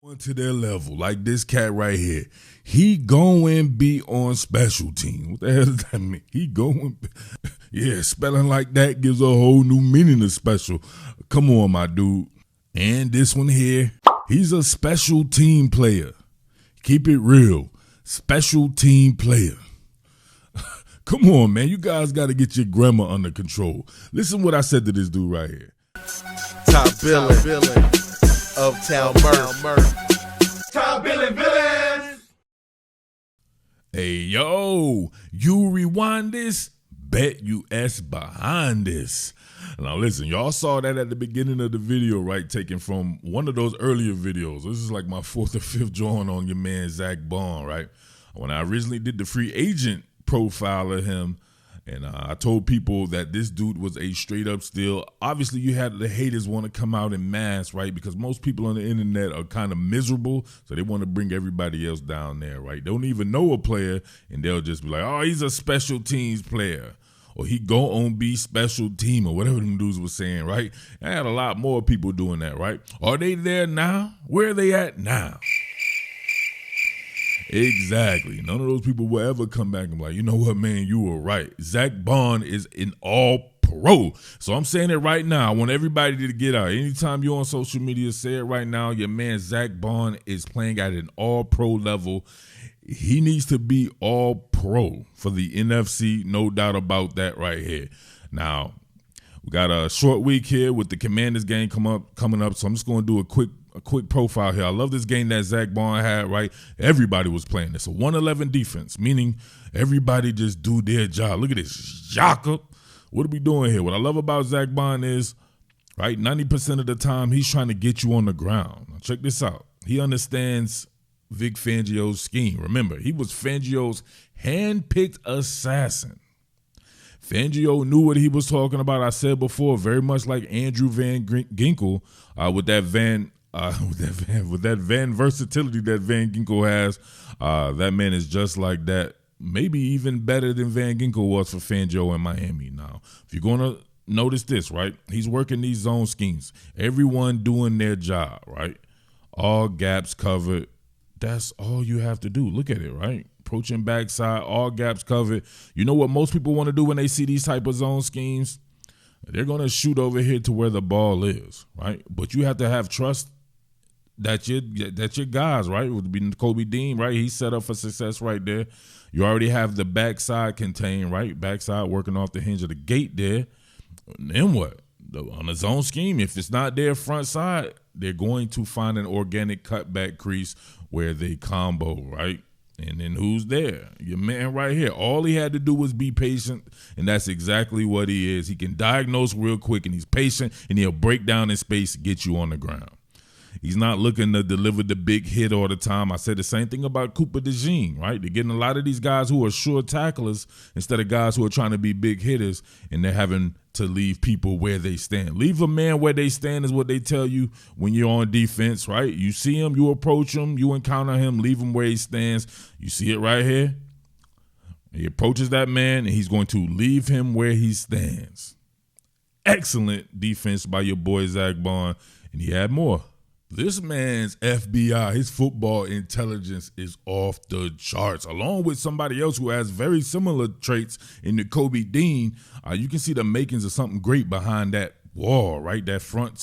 To their level, like this cat right here. He going be on special team. What the hell does that mean? He going, yeah, spelling like that gives a whole new meaning to special. Come on, my dude. And this one here, he's a special team player. Keep it real. Special team player. Come on, man. You guys got to get your grammar under control. Listen what I said to this dude right here. Top Billin. Uptown Murph. Top Billin. Hey, yo, you rewind this, bet you S behind this. Now, listen, y'all saw that at the beginning of the video, right? Taken from one of those earlier videos. This is like my 4th or 5th drawing on your man, Zack Baun, right? When I originally did the free agent profile of him, and I told people that this dude was a straight up steal. Obviously, you had the haters want to come out in mass, right? Because most people on the internet are kind of miserable, so they want to bring everybody else down there, right? They don't even know a player, and they'll just be like, oh, he's a special teams player, or he go on be special team, or whatever them dudes were saying, right? I had a lot more people doing that, right? Are they there now? Where are they at now? Exactly. None of those people will ever come back and be like, you know what, man, you were right. Zack Baun is an all-pro. So I'm saying it right now. I want everybody to get out. Anytime you're on social media, say it right now. Your man Zack Baun is playing at an all-pro level. He needs to be all-pro for the NFC. No doubt about that right here. Now, we got a short week here with the Commanders game coming up. So I'm just going to do a quick profile here. I love this game that Zack Baun had, right? Everybody was playing this. A 111 defense, meaning everybody just do their job. Look at this. Jacob. What are we doing here? What I love about Zack Baun is, right, 90% of the time he's trying to get you on the ground. Now check this out. He understands Vic Fangio's scheme. Remember, he was Fangio's hand-picked assassin. Fangio knew what he was talking about. I said before, very much like Andrew Van Ginkel with that Van versatility that Van Ginkel has. That man is just like that. Maybe even better than Van Ginkel was for Fangio in Miami. Now, if you're going to notice this, right? He's working these zone schemes. Everyone doing their job, right? All gaps covered. That's all you have to do. Look at it, right? Approaching backside, all gaps covered. You know what most people want to do when they see these type of zone schemes? They're going to shoot over here to where the ball is, right? But you have to have trust that your guys, right? It would be Kobe Dean, right? He's set up for success right there. You already have the backside contained, right? Backside working off the hinge of the gate there. And then what? On the zone scheme, if it's not their front side, they're going to find an organic cutback crease where they combo, right? And then who's there? Your man right here. All he had to do was be patient, and that's exactly what he is. He can diagnose real quick, and he's patient, and he'll break down in space and get you on the ground. He's not looking to deliver the big hit all the time. I said the same thing about Cooper DeJean, right? They're getting a lot of these guys who are sure tacklers instead of guys who are trying to be big hitters, and they're having to leave people where they stand. Leave a man where they stand is what they tell you when you're on defense, right? You see him, you approach him, you encounter him, leave him where he stands. You see it right here? He approaches that man, and he's going to leave him where he stands. Excellent defense by your boy Zack Baun, and he had more. This man's FBI, his football intelligence is off the charts. Along with somebody else who has very similar traits in the Kobe Dean, you can see the makings of something great behind that wall, right? That front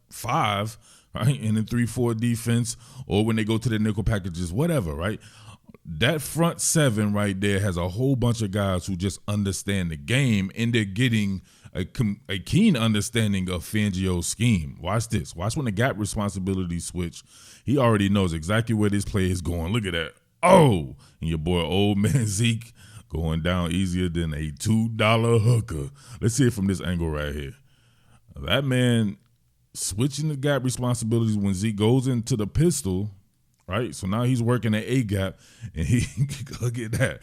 five, right? And then 3-4 defense, or when they go to the nickel packages, whatever, right? That front seven right there has a whole bunch of guys who just understand the game, and they're getting a keen understanding of Fangio's scheme. Watch this. Watch when the gap responsibility switch. He already knows exactly where this play is going. Look at that. Oh, and your boy old man Zeke going down easier than a $2 hooker. Let's see it from this angle right here. That man switching the gap responsibilities when Zeke goes into the pistol, right? So now he's working at A gap, and he look at that.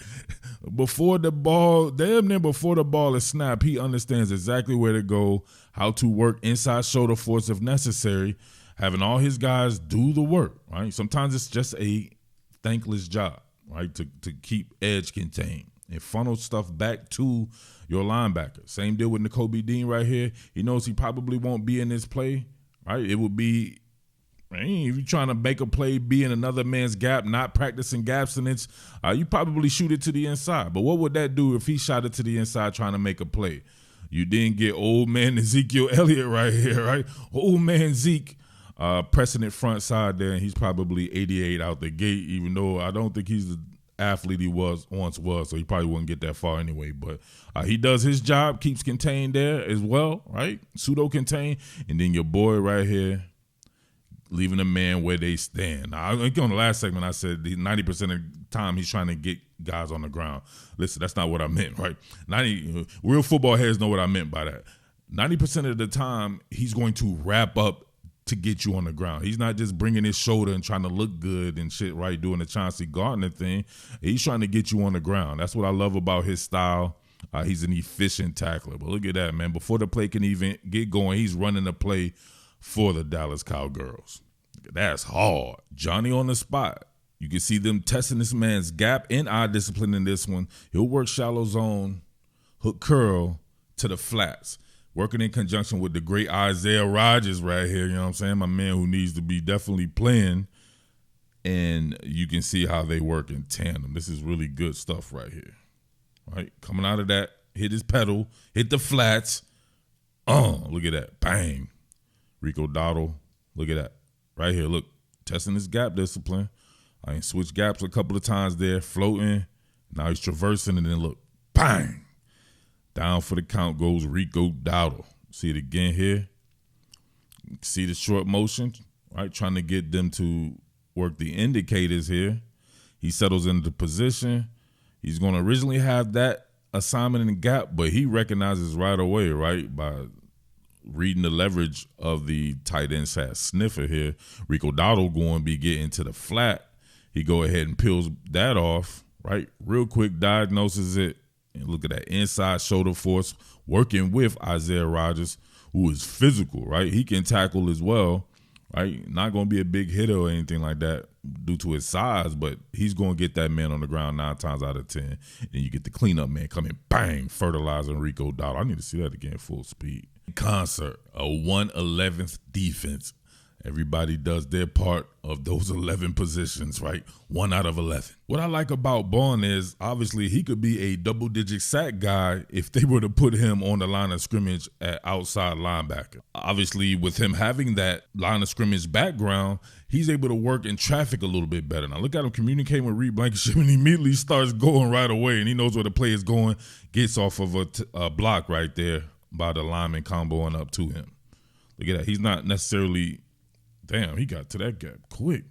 Before the ball, damn near before the ball is snapped, he understands exactly where to go, how to work inside shoulder force if necessary, having all his guys do the work, right? Sometimes it's just a thankless job, right? To keep edge contained and funnel stuff back to your linebacker. Same deal with Nakobe Dean right here. He knows he probably won't be in this play, right? It would be Man, if you're trying to make a play, be in another man's gap, not practicing gap abstinence, you probably shoot it to the inside. But what would that do if he shot it to the inside trying to make a play? You didn't get old man Ezekiel Elliott right here, right? Old man Zeke pressing it front side there, and he's probably 88 out the gate, even though I don't think he's the athlete he once was, so he probably wouldn't get that far anyway. But he does his job, keeps contained there as well, right? Pseudo-contained. And then your boy right here, leaving a man where they stand. Now, on the last segment, I said 90% of the time he's trying to get guys on the ground. Listen, that's not what I meant, right? Real football heads know what I meant by that. 90% of the time, he's going to wrap up to get you on the ground. He's not just bringing his shoulder and trying to look good and shit, right, doing the Chauncey Gardner thing. He's trying to get you on the ground. That's what I love about his style. He's an efficient tackler. But look at that, man. Before the play can even get going, he's running the play for the Dallas Cowgirls. That's hard. Johnny on the spot. You can see them testing this man's gap and eye discipline in this one. He'll work shallow zone, hook curl to the flats. Working in conjunction with the great Isaiah Rodgers right here, you know what I'm saying? My man who needs to be definitely playing. And you can see how they work in tandem. This is really good stuff right here. Right? Coming out of that, hit his pedal, hit the flats. Look at that. Bang. Rico Dowdle. Look at that. Right here, look. Testing his gap discipline. I ain't switched gaps a couple of times there. Floating. Now he's traversing, and then look. Bang. Down for the count goes Rico Dowdle. See it again here. See the short motion, right? Trying to get them to work the indicators here. He settles into position. He's going to originally have that assignment in the gap, but he recognizes right away, right, by reading the leverage of the tight end sniffer here. Rico Dowdle going to be getting to the flat. He go ahead and peels that off, right? Real quick, diagnoses it. And look at that inside shoulder force working with Isaiah Rodgers, who is physical, right? He can tackle as well, right? Not going to be a big hitter or anything like that due to his size, but he's going to get that man on the ground 9 times out of 10. And you get the cleanup man coming, bang, fertilizing Rico Dowdle. I need to see that again full speed. Concert, a 1/11th defense. Everybody does their part of those 11 positions, right? 1 out of 11. What I like about Baun is, obviously, he could be a double-digit sack guy if they were to put him on the line of scrimmage at outside linebacker. Obviously, with him having that line of scrimmage background, he's able to work in traffic a little bit better. Now, look at him communicating with Reed Blankenship, and he immediately starts going right away, and he knows where the play is going, gets off of a block right there by the lineman comboing up to him. Look at that. He's not necessarily... Damn, he got to that gap quick.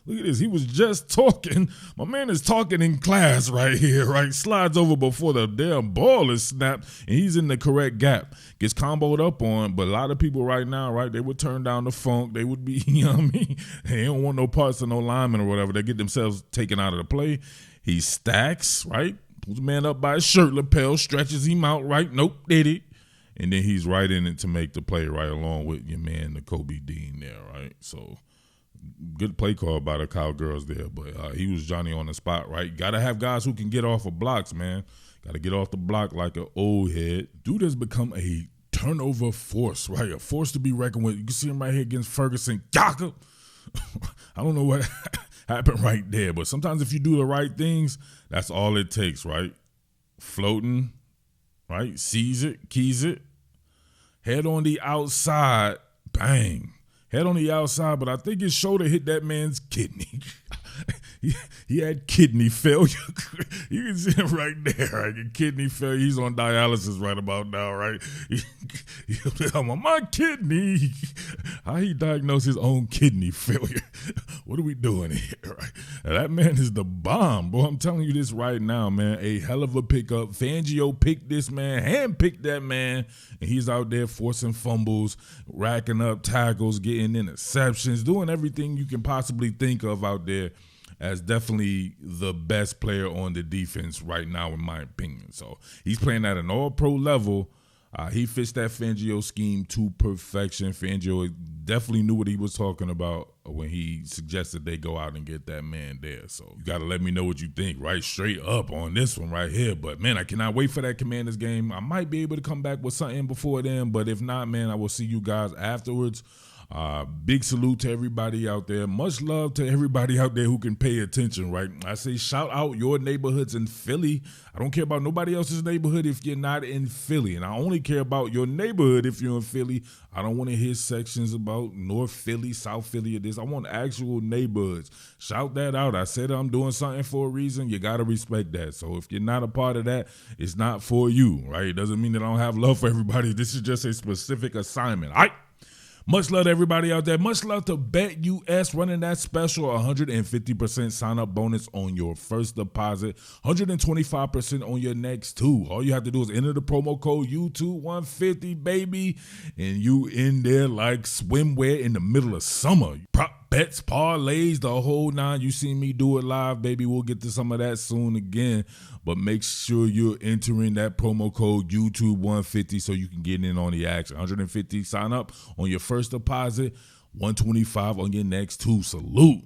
Look at this. He was just talking. My man is talking in class right here, right? Slides over before the damn ball is snapped, and he's in the correct gap. Gets comboed up on, but a lot of people right now, right, they would turn down the funk. They would be, you know what I mean? They don't want no parts of no lineman or whatever. They get themselves taken out of the play. He stacks, right? Pulls the man up by his shirt lapel, stretches him out, right? Nope, did it. And then he's right in it to make the play right along with your man, the Kobe Dean there, right? So good play call by the Cowgirls there, but he was Johnny on the spot, right? Got to have guys who can get off of blocks, man. Got to get off the block like an old head. Dude has become a turnover force, right? A force to be reckoned with. You can see him right here against Ferguson. Yaka! I don't know what happened right there, but sometimes if you do the right things, that's all it takes, right? Floating, right? Sees it, keys it. Head on the outside, bang. Head on the outside, but I think his shoulder hit that man's kidney. he had kidney failure. You can see him right there, right? Kidney failure. He's on dialysis right about now, right? I'm on my kidney. How he diagnosed his own kidney failure? What are we doing here, right? Now, that man is the bomb, boy. I'm telling you this right now, man. A hell of a pickup. Fangio-picked this man, handpicked that man, and he's out there forcing fumbles, racking up tackles, getting interceptions, doing everything you can possibly think of out there, as definitely the best player on the defense right now, in my opinion. So he's playing at an all-pro level. He fits that Fangio scheme to perfection. Fangio definitely knew what he was talking about when he suggested they go out and get that man there. So you got to let me know what you think, right? Straight up on this one right here. But, man, I cannot wait for that Commanders game. I might be able to come back with something before then, but if not, man, I will see you guys afterwards. Big salute to everybody out there. Much love to everybody out there who can pay attention, right? I say shout out your neighborhoods in Philly. I don't care about nobody else's neighborhood if you're not in Philly. And I only care about your neighborhood if you're in Philly. I don't want to hear sections about North Philly, South Philly, or this. I want actual neighborhoods. Shout that out. I said I'm doing something for a reason. You got to respect that. So if you're not a part of that, it's not for you, right? It doesn't mean that I don't have love for everybody. This is just a specific assignment. All right? Much love to everybody out there. Much love to BetUS running that special 150% sign-up bonus on your first deposit, 125% on your next two. All you have to do is enter the promo code YouTube150, baby, and you in there like swimwear in the middle of summer. Prop bets, parlays, the whole nine. You see me do it live, baby. We'll get to some of that soon again. But make sure you're entering that promo code YouTube150 so you can get in on the action. 150 sign up on your first deposit, 125 on your next two. Salute.